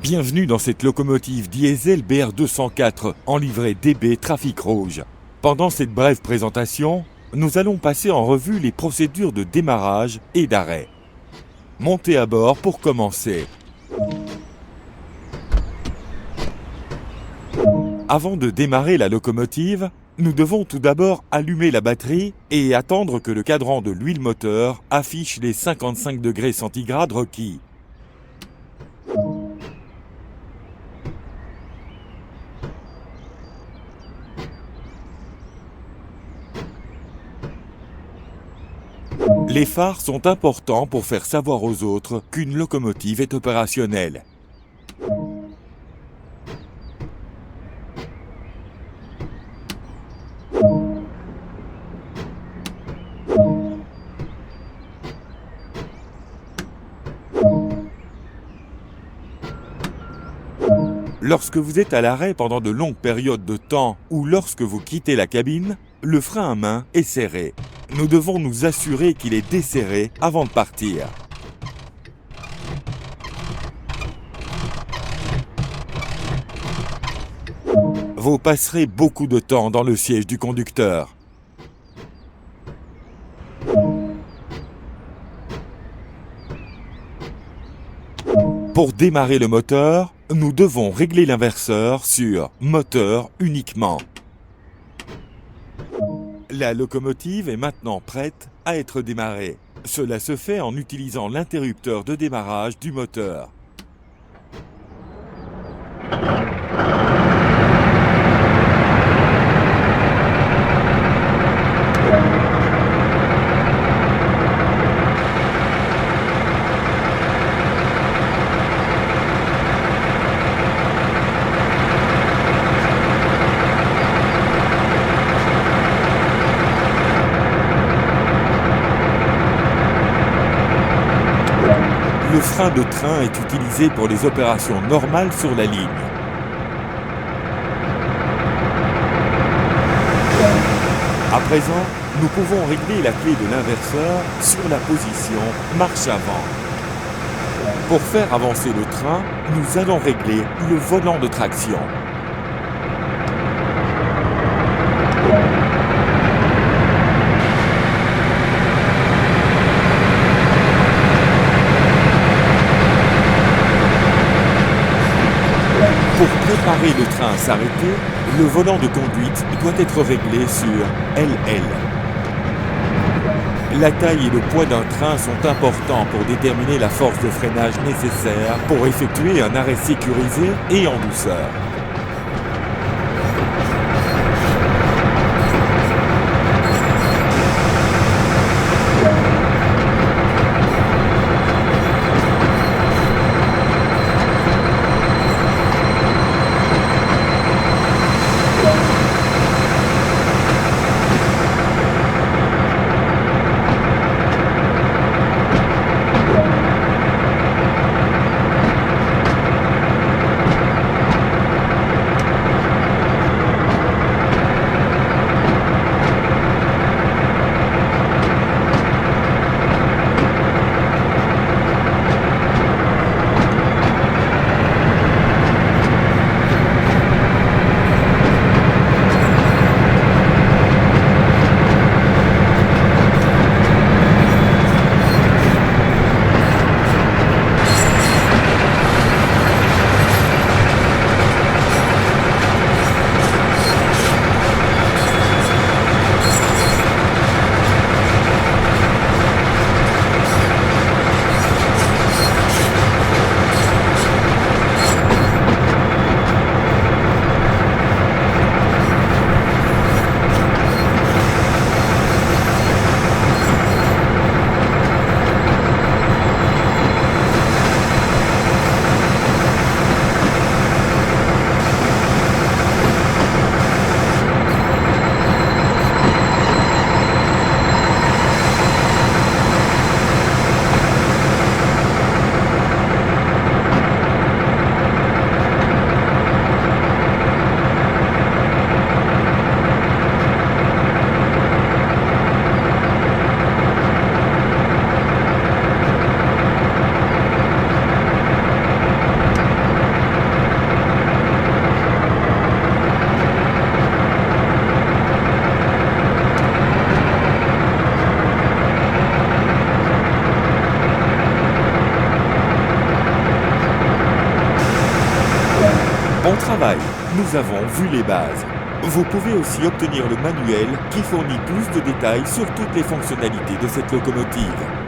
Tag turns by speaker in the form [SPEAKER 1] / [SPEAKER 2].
[SPEAKER 1] Bienvenue dans cette locomotive diesel BR204 en livrée DB Trafic Rouge. Pendant cette brève présentation, nous allons passer en revue les procédures de démarrage et d'arrêt. Montez à bord pour commencer. Avant de démarrer la locomotive, nous devons tout d'abord allumer la batterie et attendre que le cadran de l'huile moteur affiche les 55 degrés centigrades requis. Les phares sont importants pour faire savoir aux autres qu'une locomotive est opérationnelle. Lorsque vous êtes à l'arrêt pendant de longues périodes de temps ou lorsque vous quittez la cabine, le frein à main est serré. Nous devons nous assurer qu'il est desserré avant de partir. Vous passerez beaucoup de temps dans le siège du conducteur. Pour démarrer le moteur, nous devons régler l'inverseur sur « Moteur uniquement ». La locomotive est maintenant prête à être démarrée. Cela se fait en utilisant l'interrupteur de démarrage du moteur. Le frein de train est utilisé pour les opérations normales sur la ligne. À présent, nous pouvons régler la clé de l'inverseur sur la position marche avant. Pour faire avancer le train, nous allons régler le volant de traction. Pour préparer le train à s'arrêter, le volant de conduite doit être réglé sur LL. La taille et le poids d'un train sont importants pour déterminer la force de freinage nécessaire pour effectuer un arrêt sécurisé et en douceur. Bon travail, nous avons vu les bases. Vous pouvez aussi obtenir le manuel qui fournit plus de détails sur toutes les fonctionnalités de cette locomotive.